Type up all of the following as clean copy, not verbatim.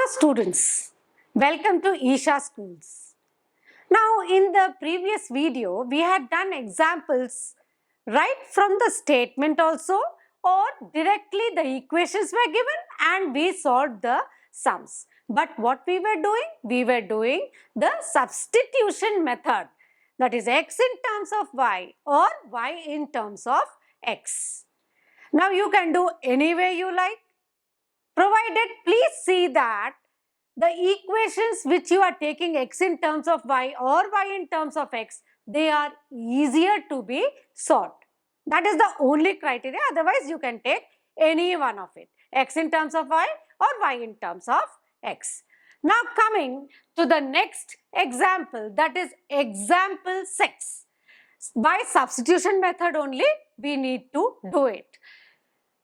Hello students, welcome to Isha Schools. Now in the previous video, we had done examples right from the statement also or directly the equations were given and we solved the sums. But what we were doing? We were doing the substitution method, that is x in terms of y or y in terms of x. Now you can do any way you like, provided please see that the equations which you are taking x in terms of y or y in terms of x, they are easier to be solved. That is the only criteria, otherwise you can take any one of it, x in terms of y or y in terms of x. Now coming to the next example, that is example 6. By substitution method only we need to do it.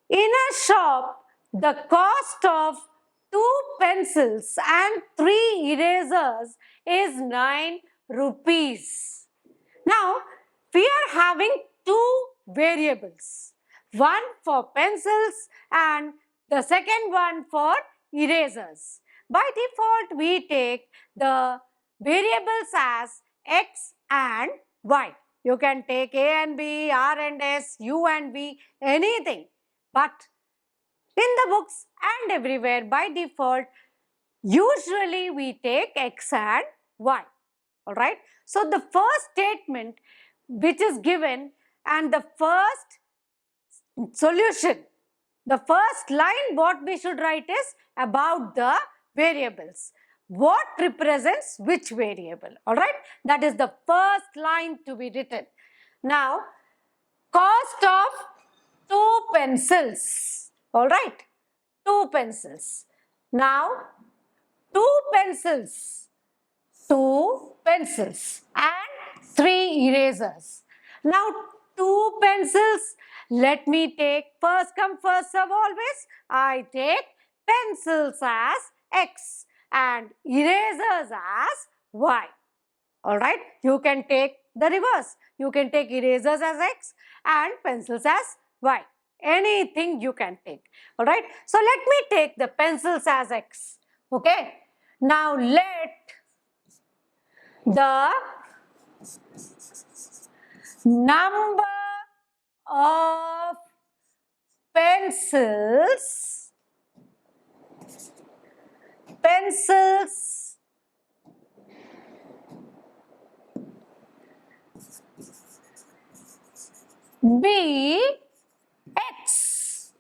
In a shop, the cost of 2 pencils and 3 erasers is 9 rupees. Now, we are having 2 variables. One for pencils and the second one for erasers. By default, we take the variables as x and y. You can take a and b, r and s, u and v, anything. But in the books and everywhere by default, usually we take x and y. Alright. So the first statement which is given and the first solution, the first line what we should write is about the variables. What represents which variable? Alright. That is the first line to be written. Now, cost of 2 pencils. Alright. 2 pencils. Now, 2 pencils and 3 erasers. Now, 2 pencils, let me take first come first serve always. I take pencils as x and erasers as y. Alright, you can take the reverse. You can take erasers as x and pencils as y. Anything you can take. Alright, so let me take the pencils as x. Okay, now let the number of pencils be x.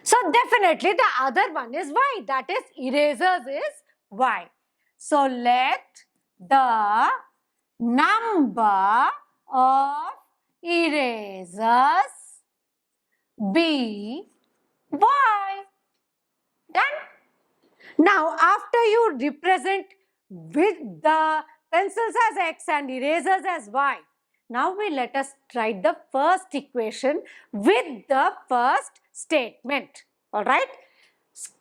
So definitely the other one is y, that is erasers is y. So let the number of erasers be y. Done. Now after you represent with the pencils as x and erasers as y, now let us write the first equation with the first statement. Alright.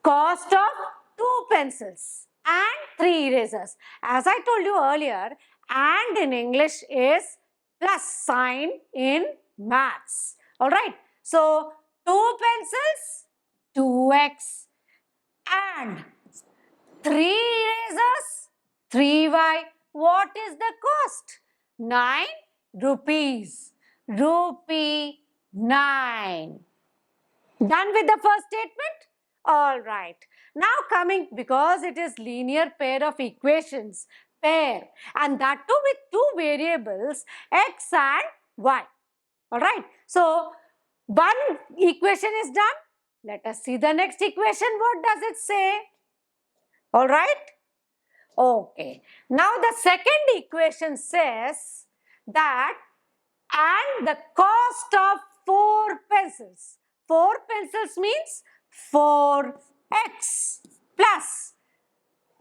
Cost of 2 pencils and 3 erasers. As I told you earlier, and in English is plus sign in maths. Alright. So 2 pencils, 2x and 3 erasers, 3y. What is the cost? 9 rupees. Rupee 9. Done with the first statement? Alright. Now coming, because it is linear pair of equations, pair, and that too with 2 variables, x and y. Alright. So, one equation is done. Let us see the next equation. What does it say? Alright. Okay. Now the second equation says that and the cost of 4 pencils. 4 pencils means 4x plus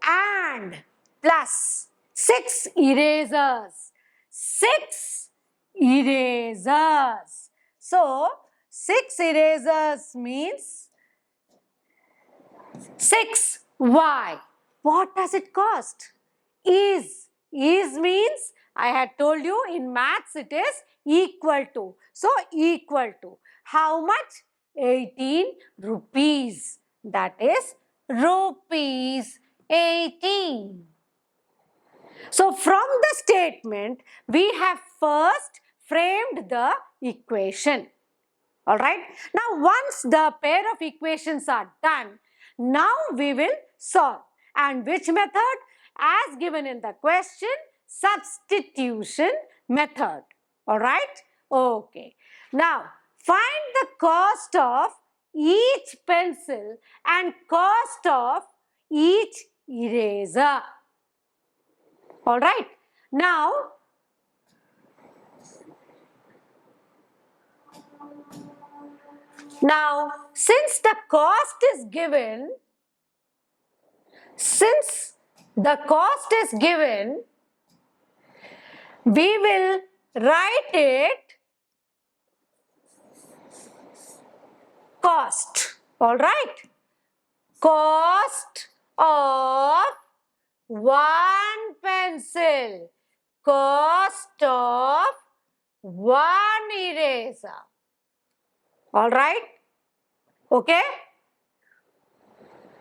and plus 6 erasers. 6 erasers. So 6 erasers means 6y. What does it cost? Is means, I had told you in maths it is equal to. So equal to. How much? 18 rupees. That is rupees 18. So from the statement, we have first framed the equation. Alright. Now once the pair of equations are done, now we will solve. And which method? As given in the question, substitution method. Alright. Okay. Now find the cost of each pencil and cost of each eraser. Alright. Now, since the cost is given, we will write it cost. Alright. Cost of one pencil. Cost of one eraser. Alright. Okay.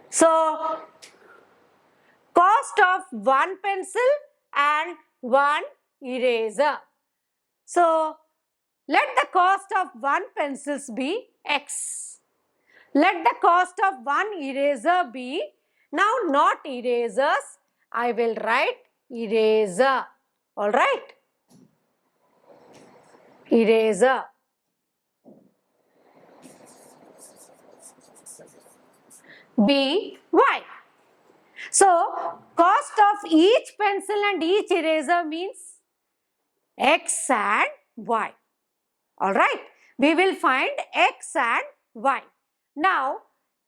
So, cost of one pencil and one eraser. So, let the cost of one pencils be X. Let the cost of one eraser be, now not erasers, I will write eraser. Alright. Eraser. Be Y. So, cost of each pencil and each eraser means X and Y. Alright. We will find X and Y. Now,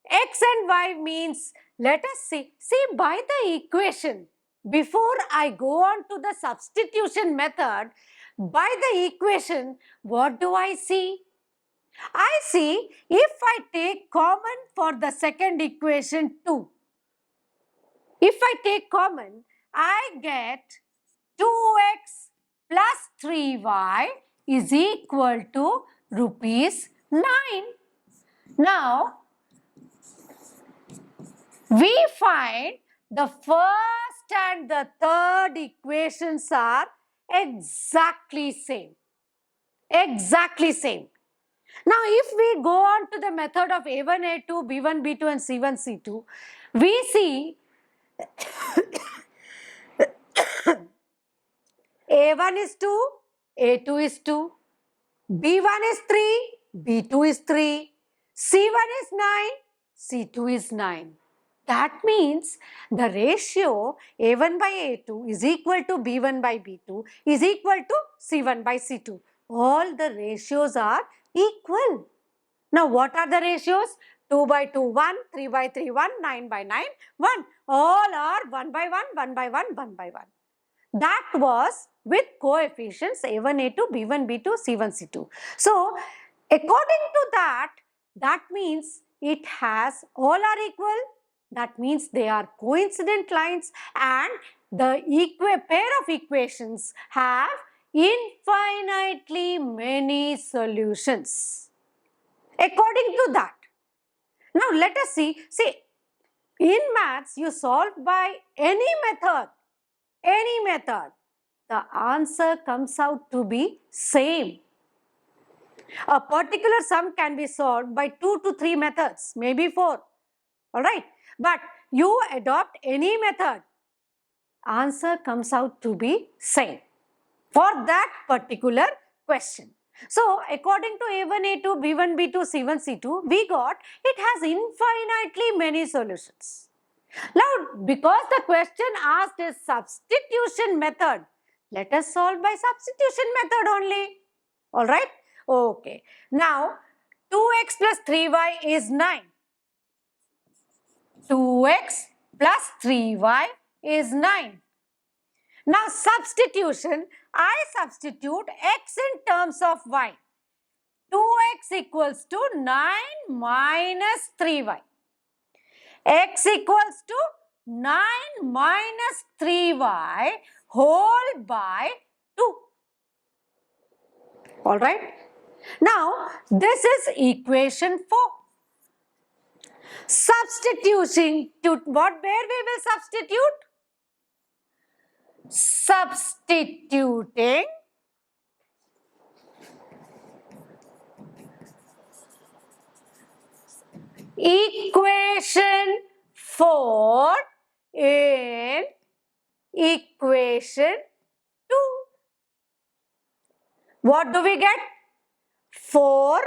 X and Y means, let us see. See, by the equation, before I go on to the substitution method, by the equation, what do I see? I see if I take common for the second equation 2. If I take common, I get 2x plus 3y is equal to rupees 9. Now, we find the first and the third equations are exactly same. Exactly same. Now, if we go on to the method of A1, A2, B1, B2 and C1, C2, we see A1 is 2, A2 is 2, B1 is 3, B2 is 3, C1 is 9, C2 is 9. That means the ratio A1 by A2 is equal to B1 by B2 is equal to C1 by C2. All the ratios are equal. Now, what are the ratios? 2 by 2, 1, 3 by 3, 1, 9 by 9, 1. All are 1 by 1, 1 by 1, 1 by 1. That was with coefficients A1, A2, B1, B2, C1, C2. So, according to that, that means it has all are equal. That means they are coincident lines and the pair of equations have infinitely many solutions. According to that. Now, let us see. See, in maths, you solve by any method. The answer comes out to be same. A particular sum can be solved by 2 to 3 methods, maybe 4. Alright. But you adopt any method, answer comes out to be same for that particular question. So, according to A1, A2, B1, B2, C1, C2, we got it has infinitely many solutions. Now, because the question asked is substitution method, let us solve by substitution method only. Alright? Okay. Now, 2x plus 3y is 9. 2x plus 3y is 9. Now, substitution, I substitute x in terms of y. 2x equals to 9 minus 3y. X equals to 9 minus 3y whole by 2. Alright. Now, this is equation 4. Substituting to what, where we will substitute? Substituting equation 4 in equation 2. What do we get? 4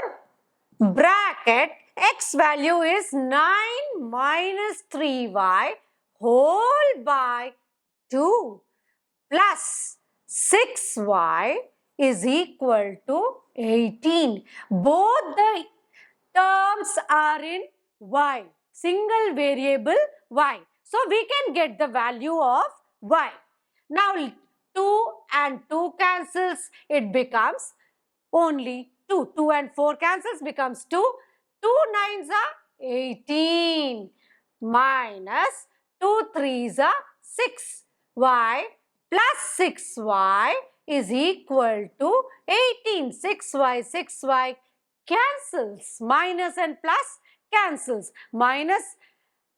bracket x value is 9 minus 3y whole by 2 plus 6y is equal to 18. Both the terms are in y, single variable y. So we can get the value of y. Now 2 and 2 cancels, it becomes only 2. 2 and 4 cancels, becomes 2. 2 nines are 18 minus 2 threes are 6y plus 6y is equal to 18. 6y cancels. Minus and plus cancels. Minus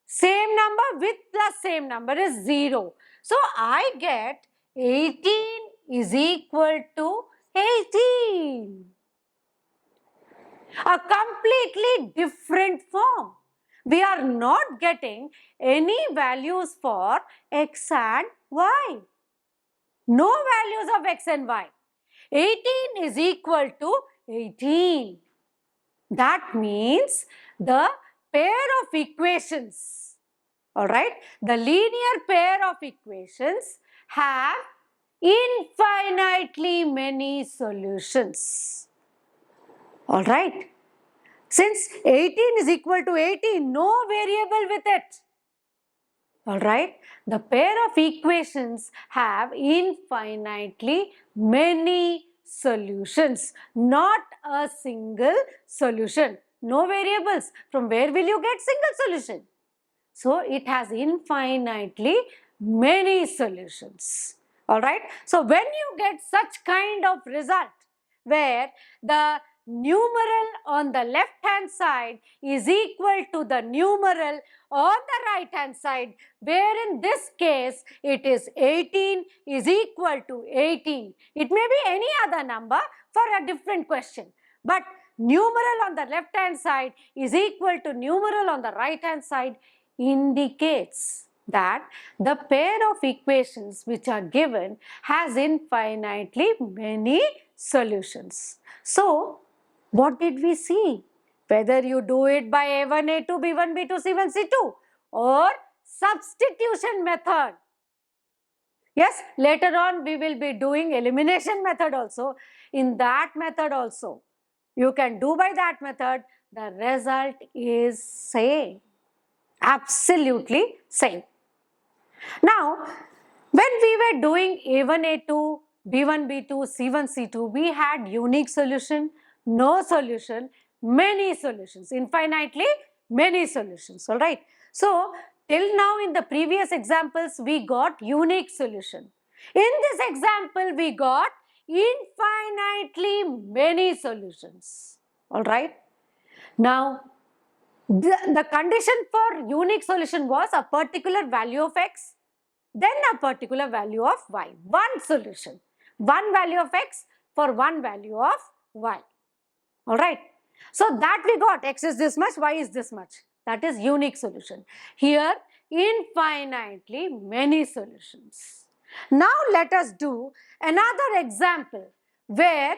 same number with plus same number is 0. So I get 18 is equal to 18. A completely different form. We are not getting any values for x and y. No values of x and y. 18 is equal to 18. That means the pair of equations, alright, the linear pair of equations have infinitely many solutions. Alright, since 18 is equal to 18, no variable with it. Alright, the pair of equations have infinitely many solutions, not a single solution. No variables. From where will you get single solution? So it has infinitely many solutions. Alright, so when you get such kind of result where the numeral on the left hand side is equal to the numeral on the right hand side, where in this case it is 18 is equal to 18. It may be any other number for a different question, but numeral on the left hand side is equal to numeral on the right hand side indicates that the pair of equations which are given has infinitely many solutions. So, what did we see? Whether you do it by A1, A2, B1, B2, C1, C2 or substitution method. Yes, later on we will be doing elimination method also. In that method also, you can do by that method, the result is same. Absolutely same. Now, when we were doing A1, A2, B1, B2, C1, C2, we had unique solution, no solution, many solutions, infinitely many solutions, alright. So, till now in the previous examples, we got unique solution. In this example, we got infinitely many solutions, alright. Now, the condition for unique solution was a particular value of x, then a particular value of y. One solution. One value of x for one value of y. Alright. So that we got, x is this much, y is this much. That is unique solution. Here, infinitely many solutions. Now let us do another example where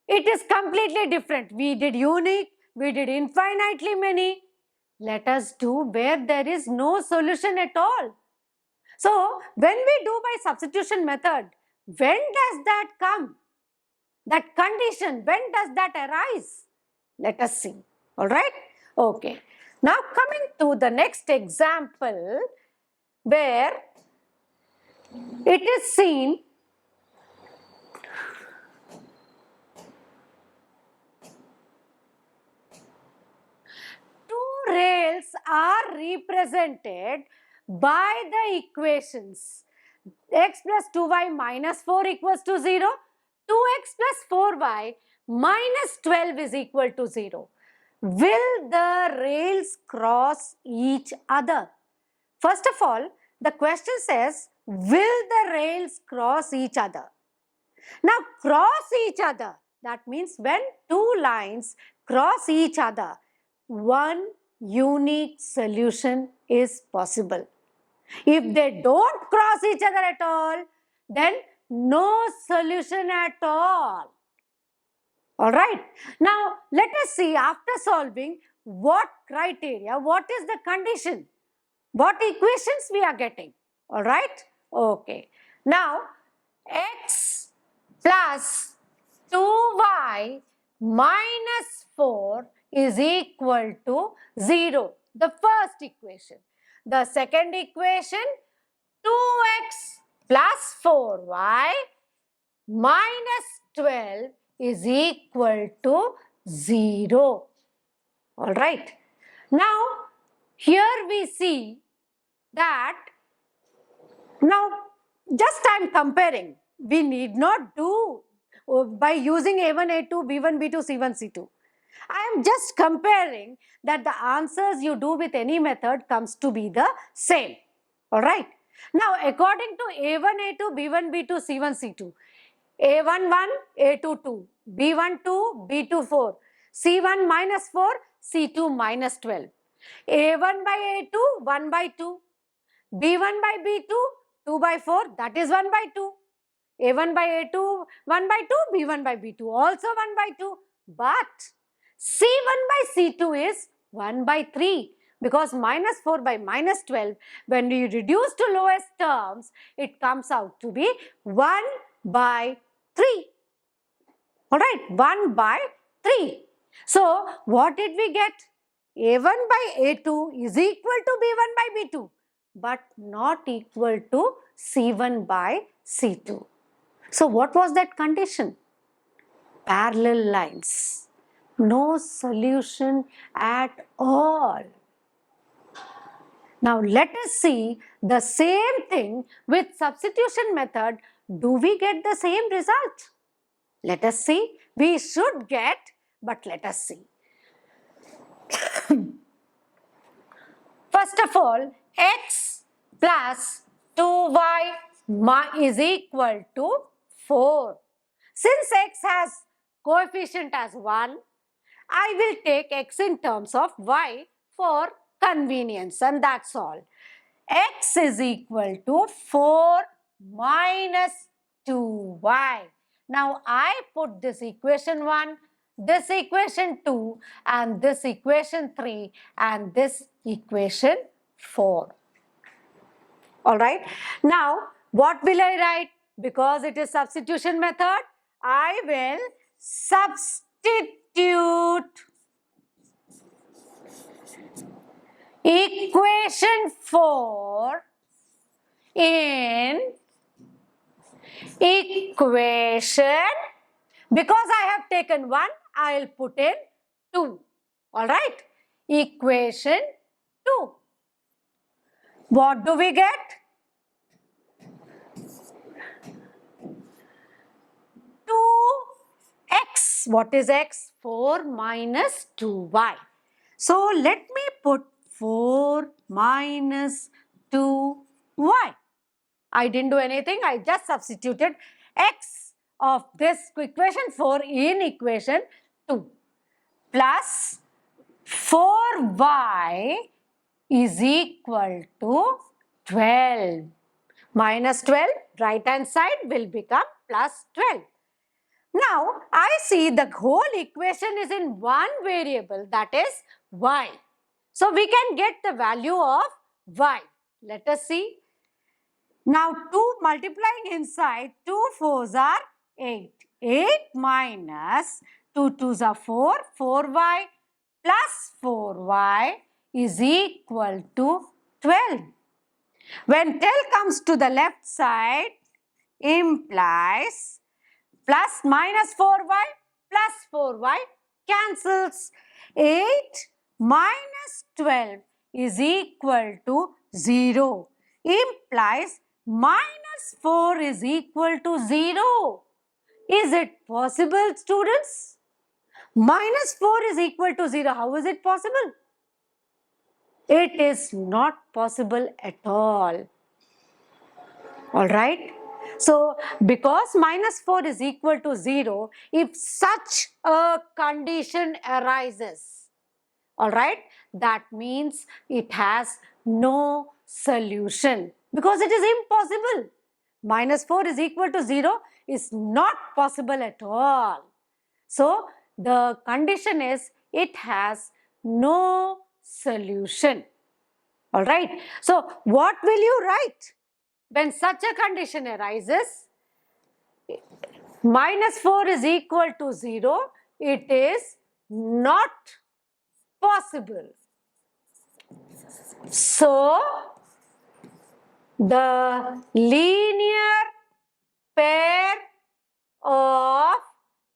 it is completely different. We did unique, we did infinitely many. Let us do where there is no solution at all. So, when we do by substitution method, when does that come? That condition, when does that arise? Let us see. Alright? Okay. Now, coming to the next example where it is seen two rails are represented by the equations x plus 2y minus 4 equals to 0, 2x plus 4y minus 12 is equal to 0. will the rails cross each other? First of all, the question says, will the rails cross each other? Now, cross each other, that means when two lines cross each other, one unique solution is possible. If they don't cross each other at all, then no solution at all. Alright, now let us see after solving what criteria, what is the condition, what equations we are getting. Alright, okay. Now, x plus 2y minus 4 is equal to 0. The first equation. The second equation, 2x plus 4y minus 12 is equal to 0. Alright. Now, here we see that, now just I am comparing. We need not do by using A1, A2, B1, B2, C1, C2. I am just comparing that the answers you do with any method comes to be the same. Alright. Now, according to A1, A2, B1, B2, C1, C2, A1, 1, A2, 2, B1, 2, B2, 4, C1 minus 4, C2 minus 12. A1 by A2, 1 by 2. B1 by B2, 2 by 4, that is 1 by 2. A1 by A2, 1 by 2, B1 by B2, also 1 by 2. But C1 by C2 is 1 by 3. Because minus 4 by minus 12, when we reduce to lowest terms, it comes out to be 1 by 3. Alright, 1 by 3. So, what did we get? A1 by A2 is equal to B1 by B2, but not equal to C1 by C2. So, what was that condition? Parallel lines. No solution at all. Now, let us see the same thing with substitution method. Do we get the same result? Let us see. We should get, but let us see. First of all, x plus 2y is equal to 4. Since x has coefficient as 1, I will take x in terms of y for convenience, and that's all. X is equal to 4 minus 2y. Now, I put this equation 1, this equation 2, and this equation 3, and this equation 4. Alright. Now, what will I write? Because it is substitution method, I will substitute equation 4 in equation, because I have taken 1, I will put in 2. Alright, equation 2. What do we get? 2x. What is x? 4 minus 2y. So, let me put 4 minus 2y. I didn't do anything. I just substituted x of this equation 4 in equation 2 plus 4y is equal to 12. Minus 12, right hand side will become plus 12. Now, I see the whole equation is in one variable, that is y. So, we can get the value of y. Let us see. Now, 2 multiplying inside, 2 4s are 8. 8 minus 2 2s are 4. 4y plus 4y is equal to 12. When 12 comes to the left side, implies plus minus 4y plus 4y cancels. 8 minus 12 is equal to 0. Implies minus 4 is equal to 0. Is it possible, students? Minus 4 is equal to 0. How is it possible? It is not possible at all. Alright? So, because minus 4 is equal to 0, if such a condition arises, alright, that means it has no solution because it is impossible. Minus 4 is equal to 0 is not possible at all. So, the condition is it has no solution. Alright. So, what will you write when such a condition arises? Minus 4 is equal to 0. It is not possible. So, the linear pair of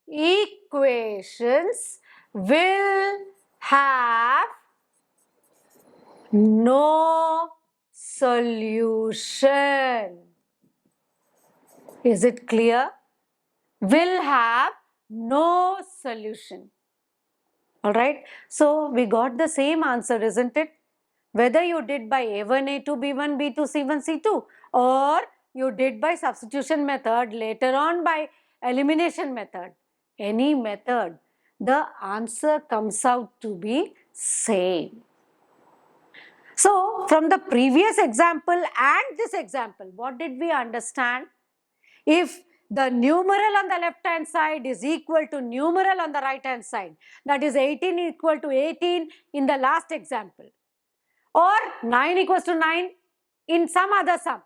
equations will have no solution. Is it clear? Will have no solution. Alright, so we got the same answer, isn't it? Whether you did by A1, A2, B1, B2, C1, C2, or you did by substitution method, later on by elimination method, any method, the answer comes out to be same. So, from the previous example and this example, what did we understand? If the numeral on the left hand side is equal to numeral on the right hand side, that is 18 equal to 18 in the last example, or 9 equals to 9 in some other sum,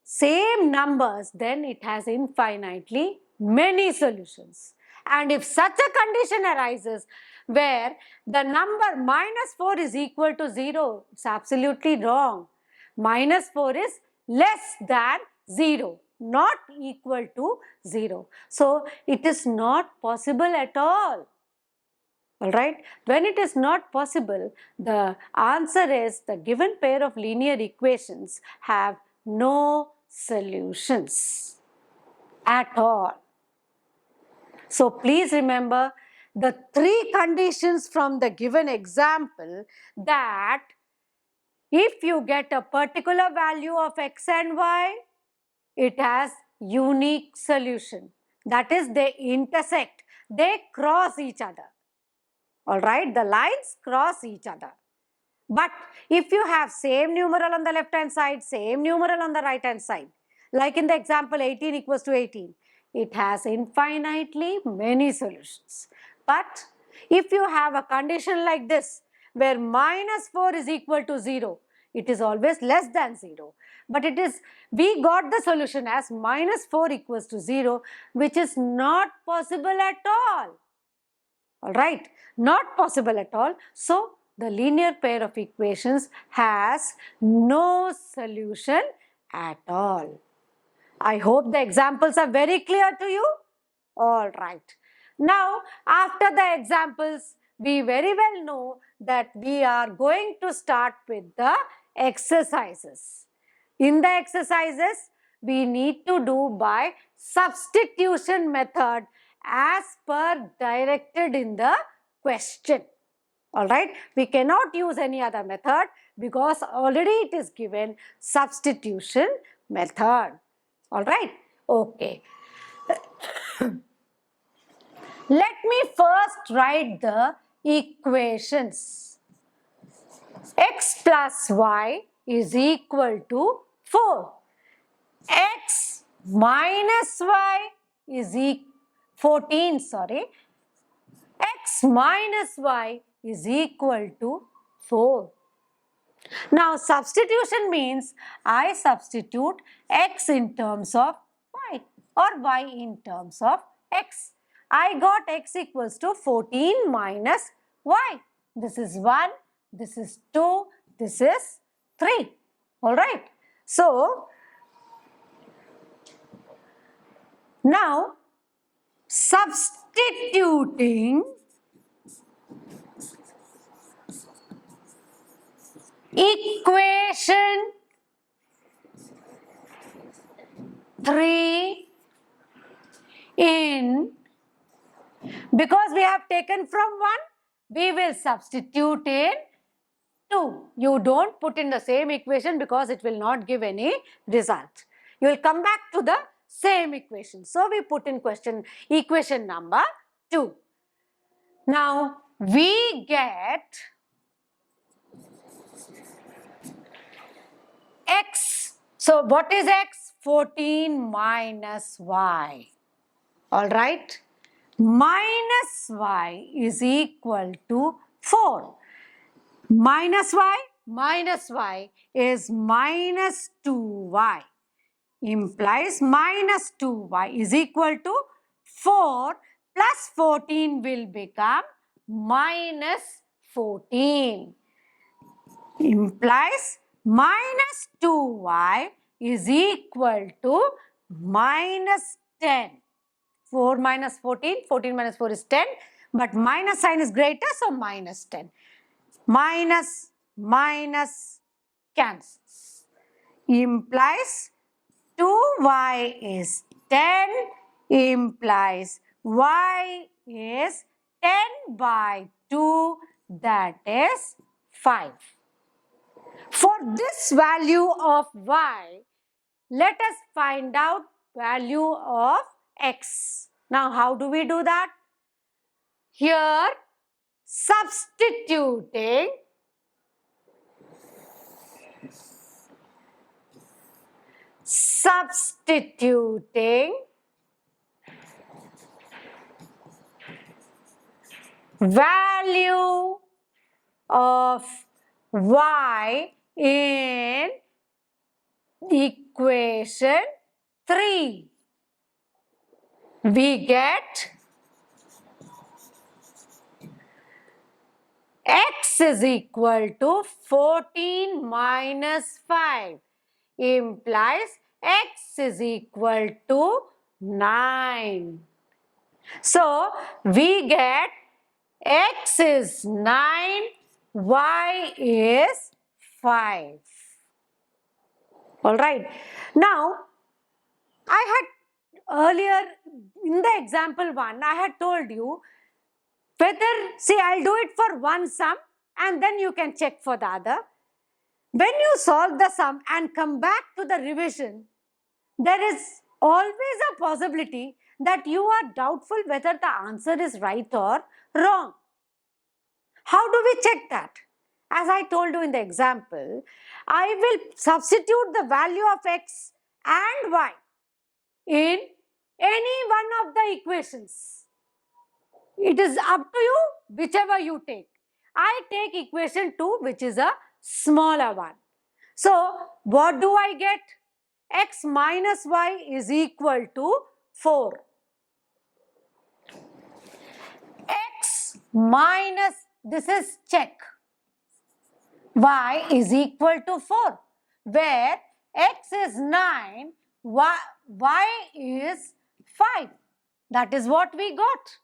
same numbers, then it has infinitely many solutions. And if such a condition arises where the number minus 4 is equal to 0, it's absolutely wrong. Minus 4 is less than 0, not equal to 0. So, it is not possible at all. Alright, when it is not possible, the answer is the given pair of linear equations have no solutions at all. So, please remember the three conditions from the given example, that if you get a particular value of x and y, it has unique solution. That is, they intersect, they cross each other. Alright, the lines cross each other. But if you have same numeral on the left hand side, same numeral on the right hand side, like in the example 18 equals to 18, it has infinitely many solutions. But if you have a condition like this, where minus 4 is equal to 0, it is always less than 0. But it is, we got the solution as minus 4 equals to 0, which is not possible at all. Alright, not possible at all. So, the linear pair of equations has no solution at all. I hope the examples are very clear to you. Alright. Now, after the examples, we very well know that we are going to start with the exercises. In the exercises, we need to do by substitution method as per directed in the question. Alright, we cannot use any other method because already it is given substitution method. Alright, okay. Let me first write the equations. X plus y is equal to 4. X minus y is 14, sorry. X minus y is equal to 4. Now, substitution means I substitute x in terms of y or y in terms of x. I got x equals to 14 minus y. This is 1, this is 2, this is 3. Alright. So, now substituting equation 3 in Because we have taken from 1, we will substitute in 2. You don't put in the same equation because it will not give any result. You will come back to the same equation. So we put in equation number 2. Now we get x. So what is x? 14 minus y. Alright. Minus y is equal to 4. Minus y is minus 2y. Implies minus 2y is equal to 4 plus 14 will become minus 14. Implies minus 2y is equal to minus 10. 4 minus 14, 14 minus 4 is 10, but minus sign is greater, so minus 10. Minus cancels. Implies 2y is 10, implies y is 10 by 2, that is 5. For this value of y, let us find out value of x. Now, how do we do that? Here, substituting value of y in equation 3. We get x is equal to 14 minus 5, implies x is equal to 9. So, we get x is 9, y is 5. Alright. Now, I had earlier in the example 1, I had told you whether, see, I'll do it for one sum and then you can check for the other. When you solve the sum and come back to the revision, there is always a possibility that you are doubtful whether the answer is right or wrong. How do we check that? As I told you in the example, I will substitute the value of x and y in any one of the equations. It is up to you, whichever you take. I take equation 2, which is a smaller one. So, what do I get? X minus y is equal to 4. X minus, this is check, y is equal to 4, where x is 9, y is 5. That is what we got.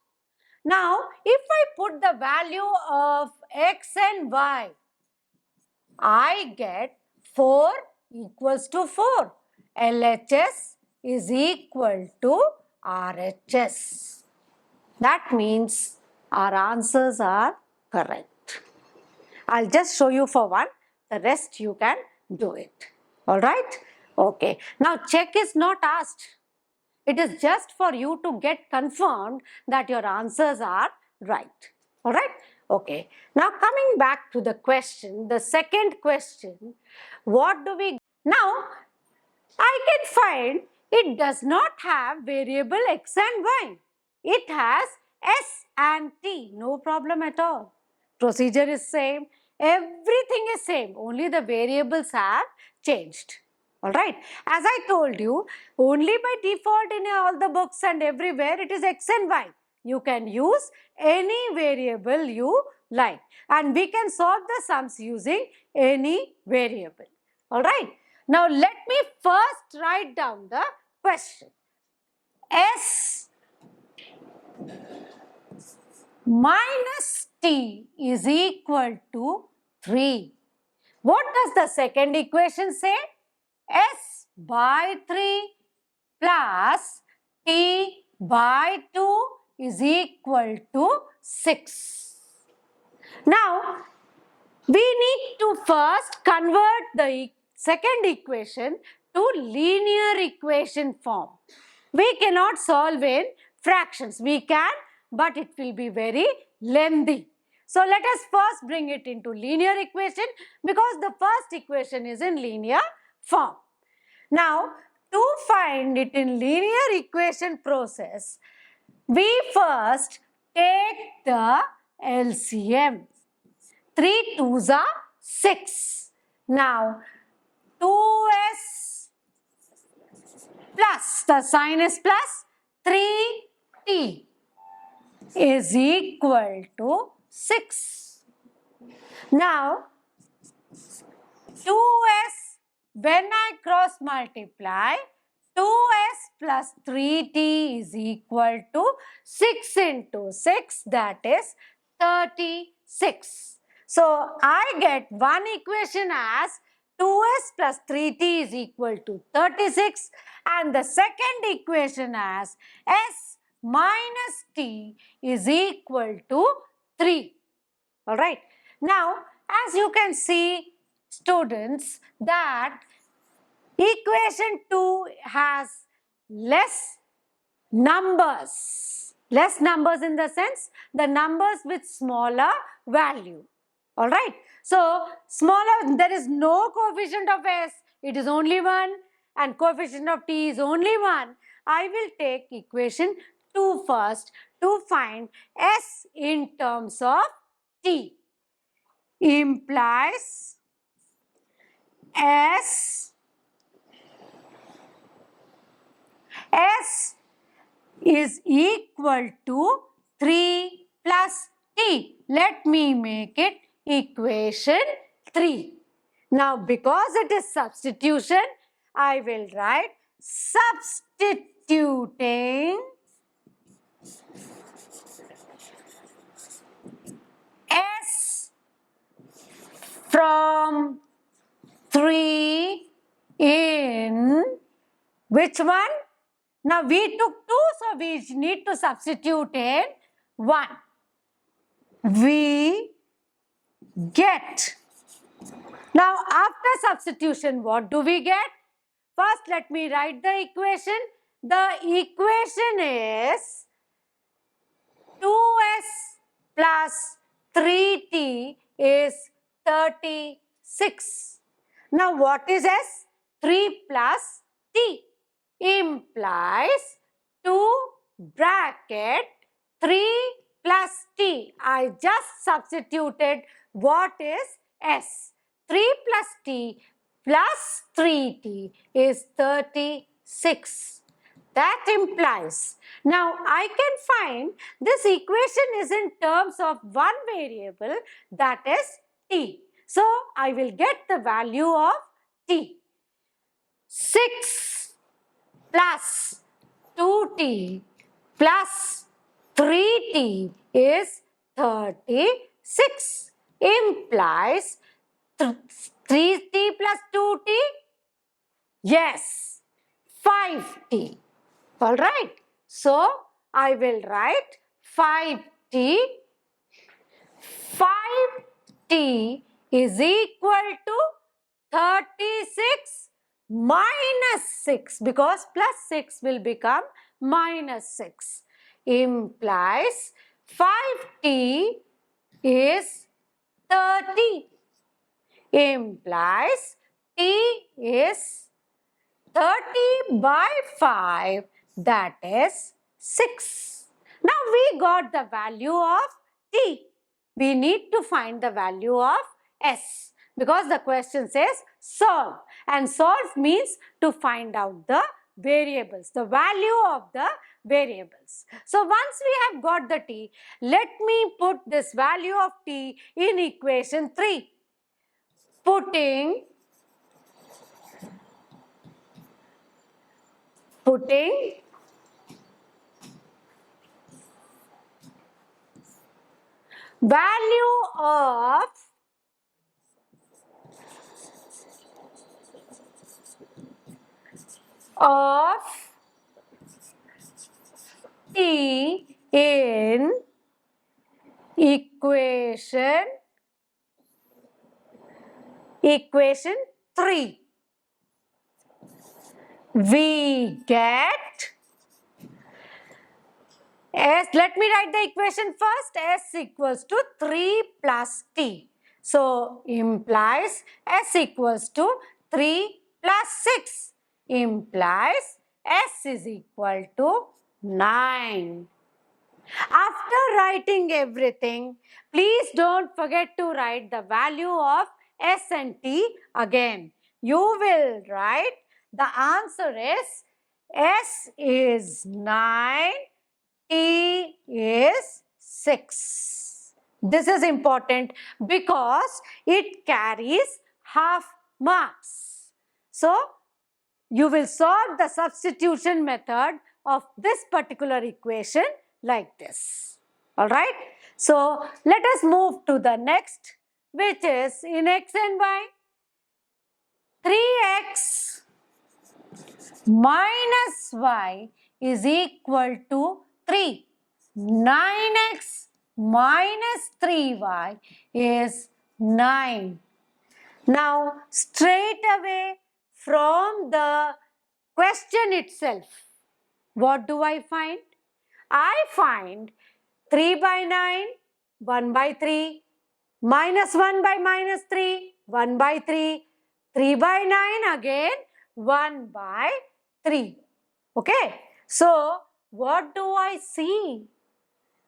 Now, if I put the value of x and y, I get 4 equals to 4. LHS is equal to RHS. That means our answers are correct. I'll just show you for one. The rest you can do it. Alright? Okay. Now, check is not asked. It is just for you to get confirmed that your answers are right. Alright? Okay. Now, coming back to the question, the second question, what do we... Now, I can find it does not have variable x and y. It has s and t. No problem at all. Procedure is same. Everything is same. Only the variables have changed. Alright. As I told you, only by default in all the books and everywhere it is x and y. You can use any variable you like. And we can solve the sums using any variable. Alright. Now let me first write down the question. S minus t is equal to 3. What does the second equation say? S by 3 plus t by 2 is equal to 6. Now, we need to first convert the second equation to linear equation form. We cannot solve in fractions. We can, but it will be very lengthy. So let us first bring it into linear equation because the first equation is in linear form. Now, to find it in linear equation process, we first take the LCM. 3 2s are 6. Now, 2s plus, the sign is plus, 3t is equal to 6. Now, 2s, when I cross multiply, 2s plus 3t is equal to 6 into 6, that is 36. So, I get one equation as 2s plus 3t is equal to 36 and the second equation as s minus t is equal to 3. Alright. Now, as you can see, students, that equation 2 has less numbers. Less numbers in the sense, the numbers with smaller value. Alright. So, smaller, there is no coefficient of s, it is only 1 and coefficient of t is only 1. I will take equation 2 first to find s in terms of t. Implies s is equal to 3 plus t. Let me make it equation 3. Now, because it is substitution, I will write substituting s from 3 in which one? Now we took 2, so we need to substitute in 1. We get. Now after substitution, what do we get? First, let me write the equation. The equation is 2s plus 3t is 36. Now what is s? 3 plus t implies 2 bracket 3 plus t. I just substituted what is s. 3 plus t plus 3t is 36. That implies. Now I can find this equation is in terms of one variable, that is t. So I will get the value of t. 6 plus 2t plus 3t is 36. Implies 3t plus 2t? Yes, 5t. Alright. So, I will write 5t. 5t is equal to 36 minus 6 because plus 6 will become minus 6. Implies 5t is 30. Implies t is 30 by 5, that is 6. Now we got the value of t. We need to find the value of s because the question says solve, and solve means to find out the variables, the value of the variables. So once we have got the t, let me put this value of t in equation 3. Putting value of t in equation 3. We get S, let me write the equation first. S equals to 3 plus T. So, implies S equals to 3 plus 6. Implies S is equal to 9. After writing everything, please don't forget to write the value of S and T again. You will write the answer is S is 9, T is 6. This is important because it carries half marks. So, you will solve the substitution method of this particular equation like this. Alright? So, let us move to the next, which is in x and y. 3x minus y is equal to 3. 9x minus 3y is 9. Now, straight away from the question itself, what do I find? I find 3 by 9, 1 by 3, minus 1 by minus 3, 1 by 3, 3 by 9 again, 1 by 3. Okay, so what do I see?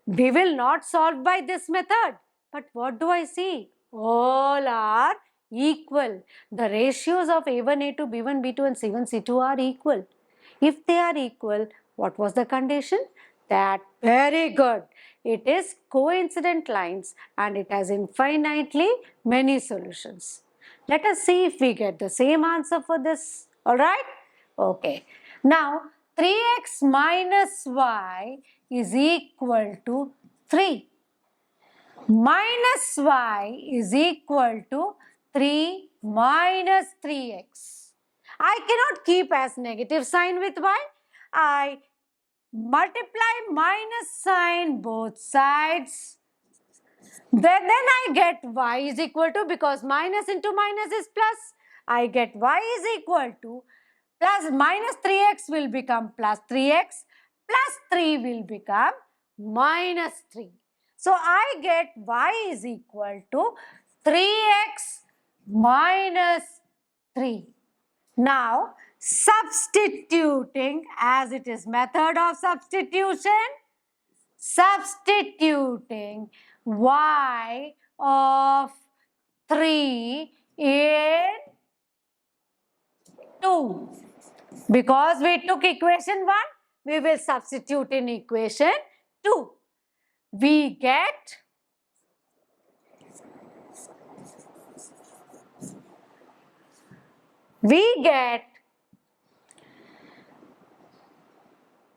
We will not solve by this method, but what do I see? All are equal. The ratios of A1, A2, B1, B2 and C1, C2 are equal. If they are equal, what was the condition? That very good. It is coincident lines and it has infinitely many solutions. Let us see if we get the same answer for this. Alright? Okay. Now, 3x minus y is equal to 3. Minus y is equal to 3 minus 3x. I cannot keep as negative sign with y. I multiply minus sign both sides. Then I get y is equal to, because minus into minus is plus, I get y is equal to plus minus 3x will become plus 3x, plus 3 will become minus 3. So, I get y is equal to 3x minus 3. Now, substituting, as it is method of substitution, substituting y of 3 in 2. Because we took equation 1, we will substitute in equation 2. We get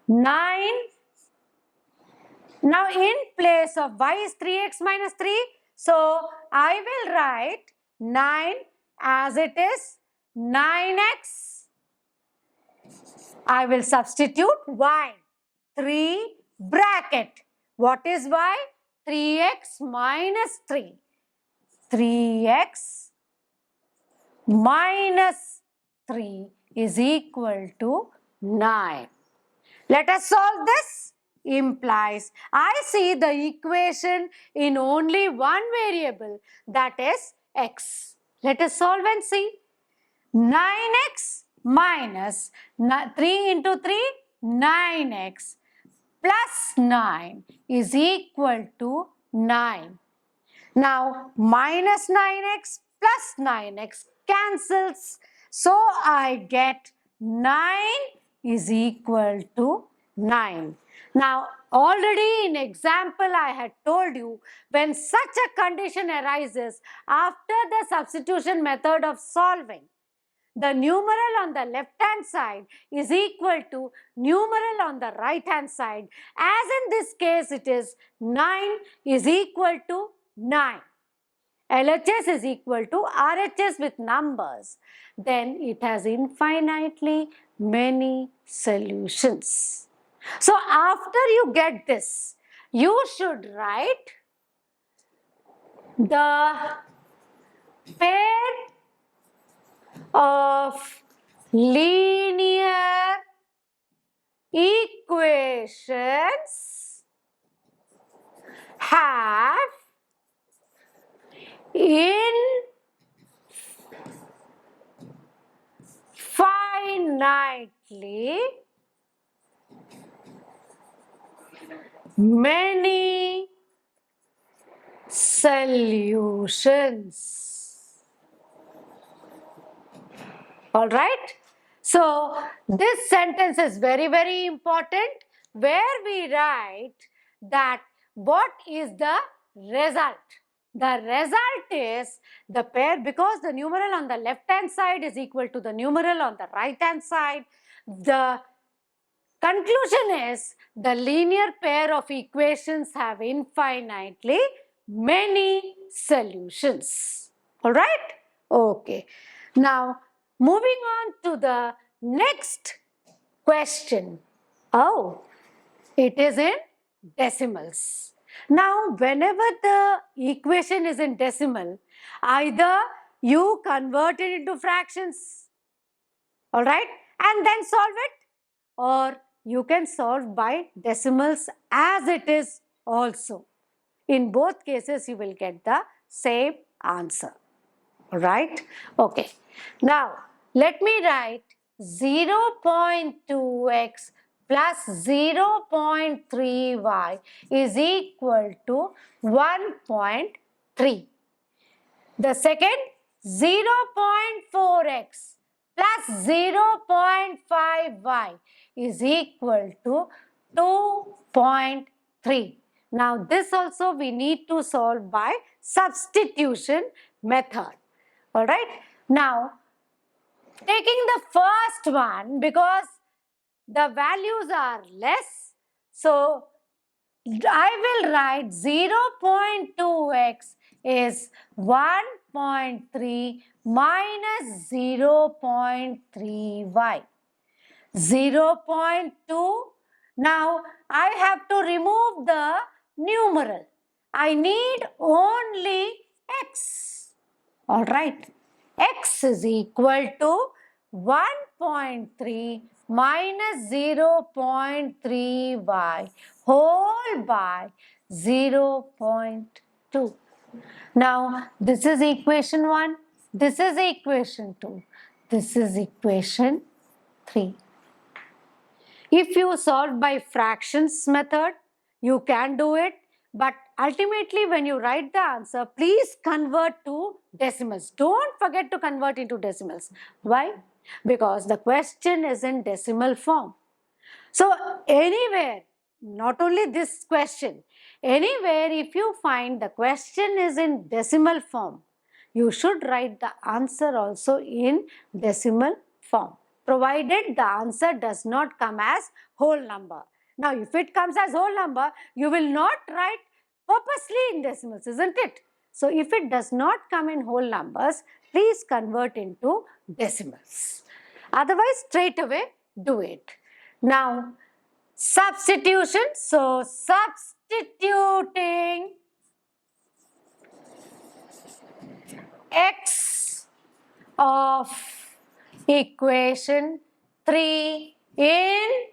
9. Now, in place of y is 3x minus 3, so I will write 9 as it is 9x. I will substitute y, 3 bracket. What is y? 3x minus 3. 3x minus 3 is equal to 9. Let us solve this. Implies, I see the equation in only one variable, that is x. Let us solve and see. 9x minus 3 into 3, 9x plus 9 is equal to 9. Now, minus 9x plus 9x cancels. So, I get 9 is equal to 9. Now, already in example I had told you, when such a condition arises after the substitution method of solving, the numeral on the left hand side is equal to numeral on the right hand side. As in this case, it is 9 is equal to 9. LHS is equal to RHS with numbers. Then it has infinitely many solutions. So, after you get this, you should write the pair of linear equations have infinitely many solutions. All right. So this sentence is very, very important, where we write that what is the result. The result is the pair, because the numeral on the left hand side is equal to the numeral on the right hand side. The conclusion is the linear pair of equations have infinitely many solutions. All right? Okay. Now, moving on to the next question. Oh, it is in decimals. Now, whenever the equation is in decimal, either you convert it into fractions, all right, and then solve it, or you can solve by decimals as it is also. In both cases, you will get the same answer. Alright? Okay. Now, let me write 0.2x plus 0.3y is equal to 1.3. The second, 0.4x plus 0.5y is equal to 2.3. Now, this also we need to solve by substitution method. All right. Now, taking the first one, because the values are less, so I will write 0.2x is 1.3 minus 0.3y. 0.2. Now, I have to remove the numeral. I need only x. All right. X is equal to 1.3 minus 0.3y whole by 0.2. Now, this is equation 1. This is equation 2. This is equation 3. If you solve by fractions method, you can do it. But ultimately, when you write the answer, please convert to decimals. Don't forget to convert into decimals. Why? Because the question is in decimal form. So anywhere, not only this question, anywhere if you find the question is in decimal form, you should write the answer also in decimal form, provided the answer does not come as whole number. Now, if it comes as whole number, you will not write purposely in decimals, isn't it? So, if it does not come in whole numbers, please convert into decimals. Otherwise, straight away do it. Now, substitution. So, substituting x of equation 3 in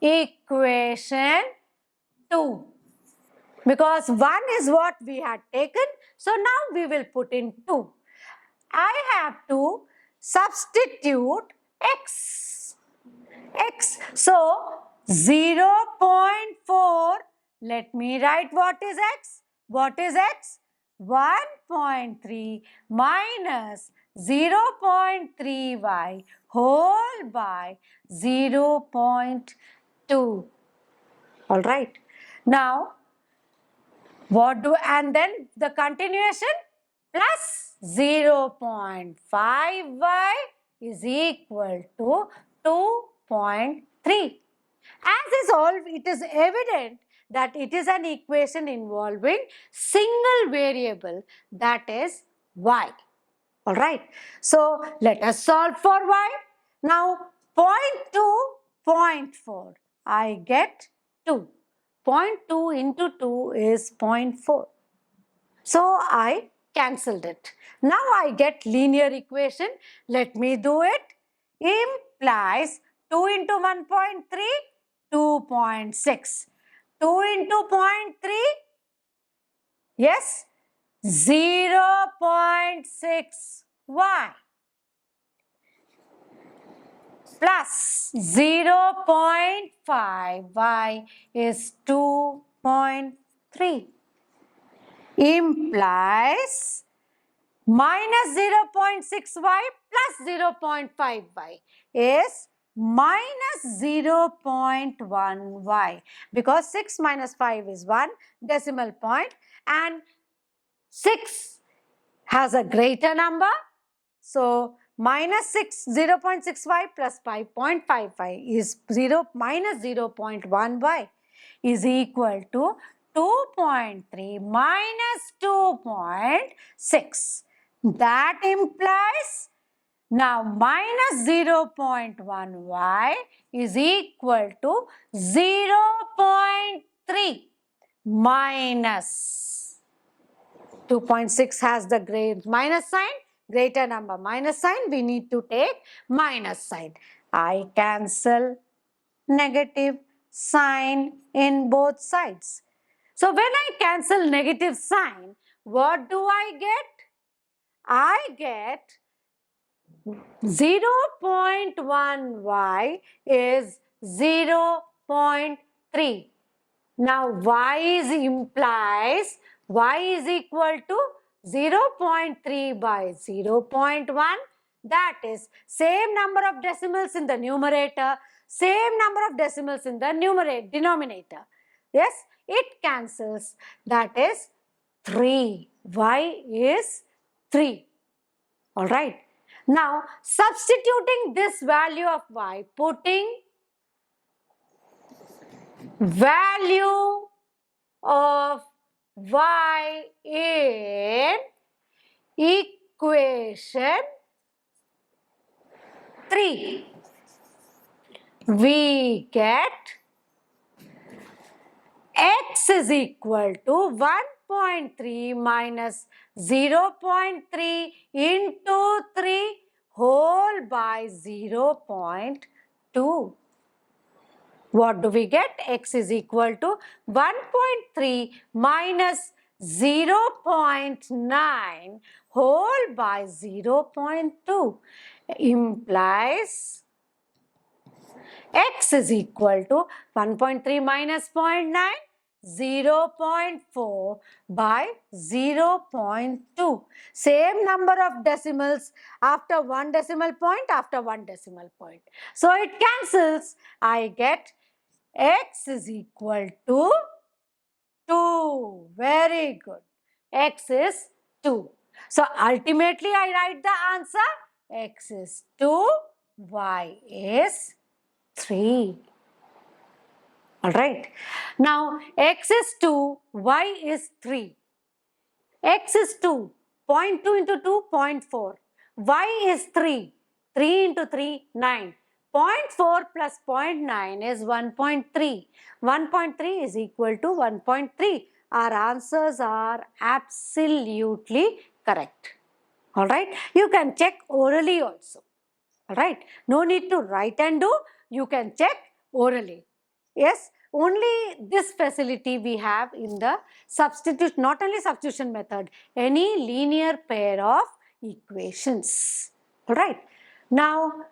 equation 2. Because 1 is what we had taken, so now we will put in 2. I have to substitute x. So, 0.4, let me write what is x. What is x? 1.3 minus 0.3y whole by 0.2. All right. Now, and then the continuation plus 0.5y is equal to 2.3. As is all, it is evident that it is an equation involving single variable, that is y. All right. So, let us solve for y. Now, 0.2, 0.4. I get 2. 0.2 into 2 is 0.4. So I cancelled it. Now I get linear equation. Let me do it. Implies 2 into 1.3, 2.6. 2 into 0.3, yes, 0.6y plus 0.5y is 2.3. Implies minus 0.6y plus 0.5y is minus 0.1y, because 6 minus 5 is 1 decimal point and 6 has a greater number. So minus 0.6y plus 5.55 is minus 0.1y is equal to 2.3 minus 2.6. That implies now minus 0.1y is equal to 0.3 minus 2.6 has the minus sign, greater number minus sign, we need to take minus sign. I cancel negative sign in both sides. So when I cancel negative sign, what do I get? I get 0.1y is 0.3. Now y implies y is equal to 0.3 by 0.1. That is same number of decimals in the numerator, same number of decimals in the denominator. Yes, it cancels. That is 3. Y is 3. Alright. Now substituting this value of y, putting value of y in equation 3, we get x is equal to 1.3 minus 0.3 into 3 whole by 0.2. What do we get? X is equal to 1.3 minus 0.9 whole by 0.2 implies x is equal to 1.3 minus 0.9, 0.4 by 0.2. Same number of decimals after one decimal point, after one decimal point. So it cancels. I get x is equal to 2. Very good. X is 2. So ultimately I write the answer. X is 2, y is 3. Alright. Now x is 2, y is 3. X is 2. 0.2 into 2, 0.4. Y is 3. 3 into 3, 9. 0.4 plus 0.9 is 1.3. 1.3 is equal to 1.3. Our answers are absolutely correct. Alright. You can check orally also. Alright. No need to write and do. You can check orally. Yes. Only this facility we have in the substitution, not only substitution method, any linear pair of equations. Alright. Now